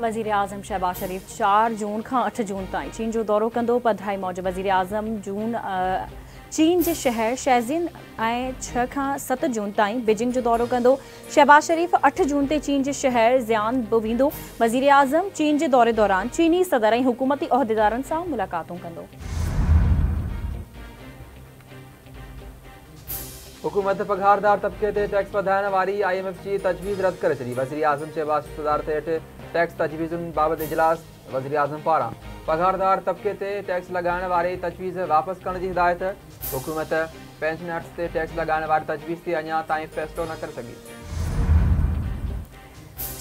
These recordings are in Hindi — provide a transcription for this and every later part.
वज़ीर आज़म शहबाज शरीफ 4 जून खां 8 जून ताईं चीन जो दौरो कंदो। पधिराई मौजूदु वज़ीर आज़म चीन जे शहर शैज़िन ऐं 6 खां 7 जून ताईं बीजिंग जो दौरो कंदो। शहबाज शरीफ 8 जून ते चीन जे शहर ज़ियान बि वेंदो। वज़ीर आज़म चीन जे दौरे दौरान चीनी सदर ऐं हुकूमती उहिदेदारनि सां मुलाक़ातूं कंदो। हुकूमत पघारदार तबके ते टैक्स वधाइण वारी IMF जी तजवीज़ रद्द करे छॾी। वज़ीर आज़म शहबाज सदारत हेठि टैक्स तजवीज़ुनि बाबति इजलास। वज़ीर आज़म पारां पघारदार तबके ते टैक्स लॻाइण वारी तजवीज़ वापसि करण जी हिदायत। हुकूमत पेंशनर्स ते टैक्स लॻाइण वारी तजवीज़ ते अञा ताईं फ़ैसिलो न करे सघी।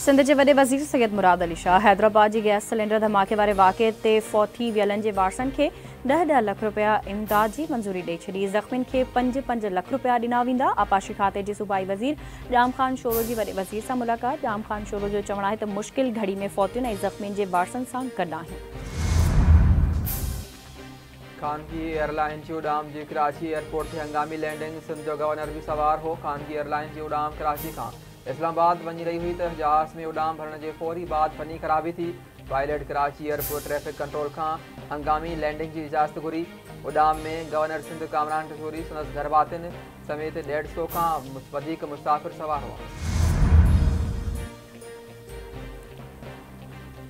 सिंध जे वॾे वज़ीर सैयद मुराद अली शाह हैदराबाद जी गैस सिलेंडर धमाके वारे वाक़े ते फौती वियलनि जे वारसनि खे 10 लाख रुपया इमदाद जी मंज़ूरी ॾेई छॾी। ज़ख़्मियुनि खे 5 लाख रुपया ॾिना वेंदा। आपाशी खाते जे सूबाई वज़ीर ॼाम ख़ान शोरो जी वॾे वज़ीर सां मुलाक़ात। ॼाम ख़ान शोरो जो चवणु आहे त मुश्किल घड़ी में फौतियुनि ऐं ज़ख़्मियुनि जे वारसनि सां गॾु आहिनि। खानगी एयरलाइन जी उड़ाम जी कराची एयरपोर्ट ते हंगामी लैंडिंग। सिंध जो गवर्नर भी सवार हो। खानगी एयरलाइन जी उड़ाम कराची खां इस्लामाबाद वञी रही हुई त जहाज़ में उड़ाम भरण जे फौरी बाद फनी ख़राबी थी। Pilot Karachi airport traffic control खां हंगामी लैंडिंग जी इजाज़त घुरी। उड़ाम में गवर्नर सिंध कामरान किशोरी संदसि घर भातियुनि समेत 150 खां वधीक मुसाफ़िर सवार हुआ।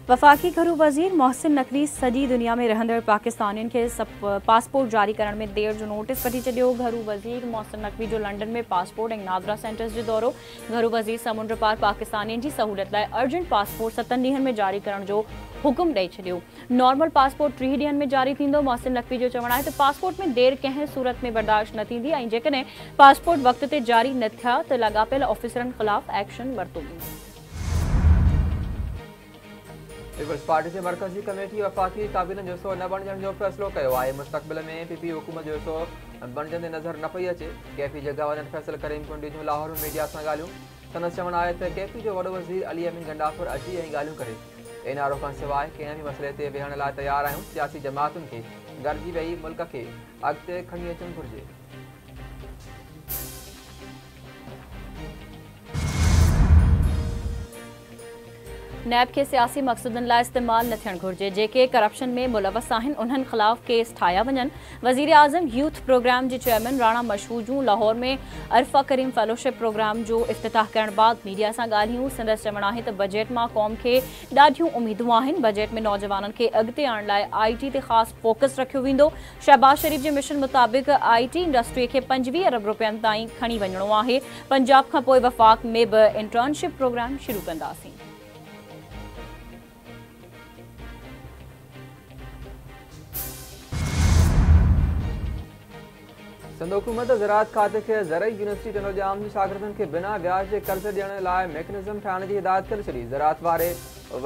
वफ़ाक़ी घरू वज़ीर मोहसिन नक़वी सॼी दुनिया में रहंदड़ पाकिस्तानियुनि खे पासपोर्ट जारी करण में देर जो नोटिस वठी छॾियो। घरू वज़ीर मोहसिन नक़वी जो लंडन में पासपोर्ट ऐं नादरा सेंटर्स जो दौरो। घरू वज़ीर समुंड पार पाकिस्तानियुनि जी सहूलियत लाइ अर्जेंट पासपोर्ट 7 ॾींहनि में जारी करण जो हुकुम ॾेई छॾियो। नॉर्मल पासपोर्ट 3 ॾींहनि में जारी थींदो। मोहसिन नक़वी जो चवणु आहे त पासपोर्ट में देर कंहिं सूरत में बर्दाश्त न थींदी ऐं जेकॾहिं पासपोर्ट वक़्त ते जारी न थिया त लाॻापियल ऑफिसरनि ख़िलाफ़ एक्शन वरितो वेंदो। पीपल्स पार्टी जे मरकज़ी कमेटी वफ़ाक़ी काबिननि जो हिसो न बणजण जो फ़ैसिलो कयो आहे। मुस्तक़बिल में PP हुकूमत जो हिसो बणजंदे नज़र न पई अचे। KP जे गवर्नर फैसल करीम कुंडी जूं लाहौर में मीडिया सां ॻाल्हियूं। संदसि चवणु आहे त KP जो वॾो वज़ीर अली अमीन गंडाफर अची ऐं ॻाल्हियूं करे। NRO खां सवाइ कंहिं बि मसइले ते वेहण लाइ तयारु आहियूं। सियासी जमातुनि खे गॾिजी वेही मुल्क खे अॻिते खणी अचणु घुरिजे। नैब के सियासी मक़सदनि लाइ इस्तेमाल न थियणु घुरिजे। जेके करप्शन में मुलवस आहिनि उन्हनि ख़िलाफ़ केस ठाहिया वञनि। वज़ीर आज़म यूथ प्रोग्राम जे चेयरमैन राणा मशहूर जूं लाहौर में अरफा करीम फेलोशिप प्रोग्राम जो इफ़्तिताह करण बाद मीडिया सां ॻाल्हियूं। संदसि चवणु आहे त बजट मां क़ौम खे ॾाढियूं उमीदूं आहिनि। बजट में नौजवाननि खे अॻिते आणण लाइ IT ते ख़ासि फोकस रखियो वेंदो। शहबाज शरीफ जे मिशन मुताबिक़ IT इंडस्ट्री खे 25 अरब रुपयनि ताईं खणी वञिणो आहे। पंजाब खां पोइ वफ़ाक़ में बि इंटर्नशिप प्रोग्राम शुरू कंदासीं। सिंध हुकूमत ज़राअत खाते खे ज़रई यूनिवर्सिटी टनोजाम जी शागिर्दनि खे बिना ब्याज जे कर्ज़ ॾियण लाइ मैकेनिज़म ठाहिण जी हिदायत करे छॾी। ज़राअत वारे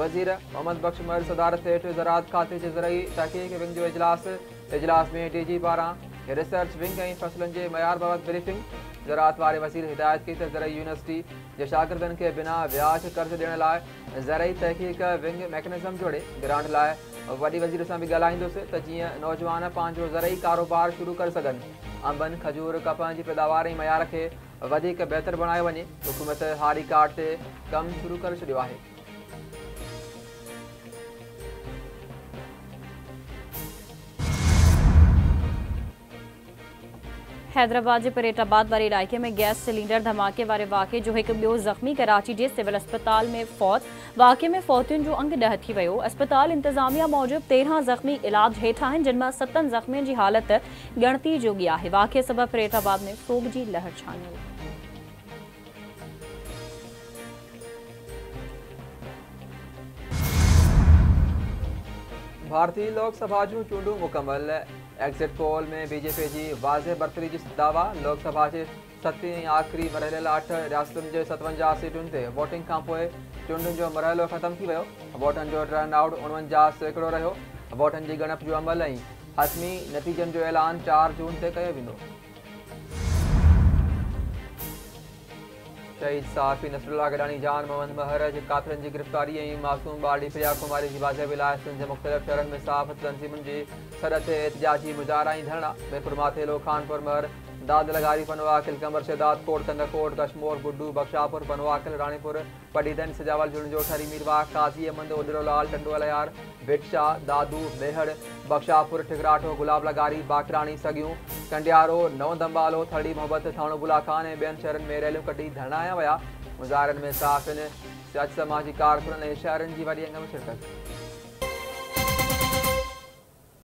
वज़ीर मोहम्मद बख्श महर सदारत हेठि ज़राअत खाते जे ज़रई तहक़ीक़ विंग जो इजलास में DG पारां रिसर्च विंग ऐं फसलनि जे मयार बाबति ब्रीफिंग। ज़राअत वारे वज़ीर हिदायत कई त ज़रई यूनिवर्सिटी जे शागिर्दनि खे बिना ब्याज कर्ज़ ॾियण लाइ ज़रई तहक़ीक़ विंग मैकेनिज़म जोड़े। ग्रांट लाइ वॾी वज़ीर सां बि ॻाल्हाईंदुसि त जीअं नौजवान पंहिंजो ज़रई कारोबार शुरू करे सघनि। अंबनि खजूर कपह जी पैदावार ऐं मयार खे वधीक बहितर बणायो वञे। हुकूमत हारी कार्ड ते कमु शुरू करे छॾियो आहे। हैदराबाद जे परेटाबाद वारे इलाइक़े में गैस सिलेंडर धमाके वारे वाक़े जो हिकु ॿियो ज़ख़्मी कराची जे सिविल अस्पताल में फौत। वाक़े में फौतियुनि जो अंग ॾह थी वियो। अस्पताल इंतज़ामिया मूजिबि 13 ज़ख़्मी इलाज हेठि आहिनि, जिन मां 7 ज़ख़्मियुनि जी हालत ॻणती जोगी आहे। वाक़े सबबि परेटाबाद में सोग जी लहर छाणी वई। भारतीय लोकसभा जूं चूंडूं मुकमल। एग्ज़िट पोल में BJP जी वाज़े बरतरी जी दावा। लोकसभा जे 7 ऐं आख़िरी मरहले लाइ 8 रियासतुनि जे 57 सीटुनि ते वोटिंग खां पोइ चूंडुनि जो मरहलो ख़तमु थी वियो। वोटनि जो टर्न आउट 49% रहियो। वोटनि जी ॻणप जो अमल ऐं हतमी नतीजनि जो ऐलान 4 जून ते कयो वेंदो। शहीद सहाफ़ी नसरुल्लाह गडानी जान मोहम्मद महर जे कातिलनि जी गिरफ़्तारी ऐं मासूम ॿारड़ी प्रिया कुमारी जी बाज़ेबी लाइ सिंध जे मुख़्तलिफ़ शहरनि में सहाफ़त तंज़ीमुनि जी सॾ ते एहतिजाजी मुज़ाहिरा ऐं धरना। मीरपुर माथेलो खानपुर महर दाद लगारी पनवाकिल कमर शेदात कोट कंदकोट कश्मोर गुड्डू बख्शापुर पनवाकिल रानीपुर पडीदन सजावल जुणजोठरी मीरवा काजी अहमद उडरोलाल टंडोलायार भिटशा दादू मेहड़ बख्शापुर ठिकराठो गुलाब लगारी बाकरानी सगियूं कंडियारो नव दंबालो थड़ी मोहब्बत थाणो बुलाखान ऐं ॿियनि शहरनि में रैलियूं कटी धरणाया विया मुज़ाहिरनि में साफ़िन सियासी समाजी कारकुननि ऐं शहरनि जी वॾी अंग में शिरकत।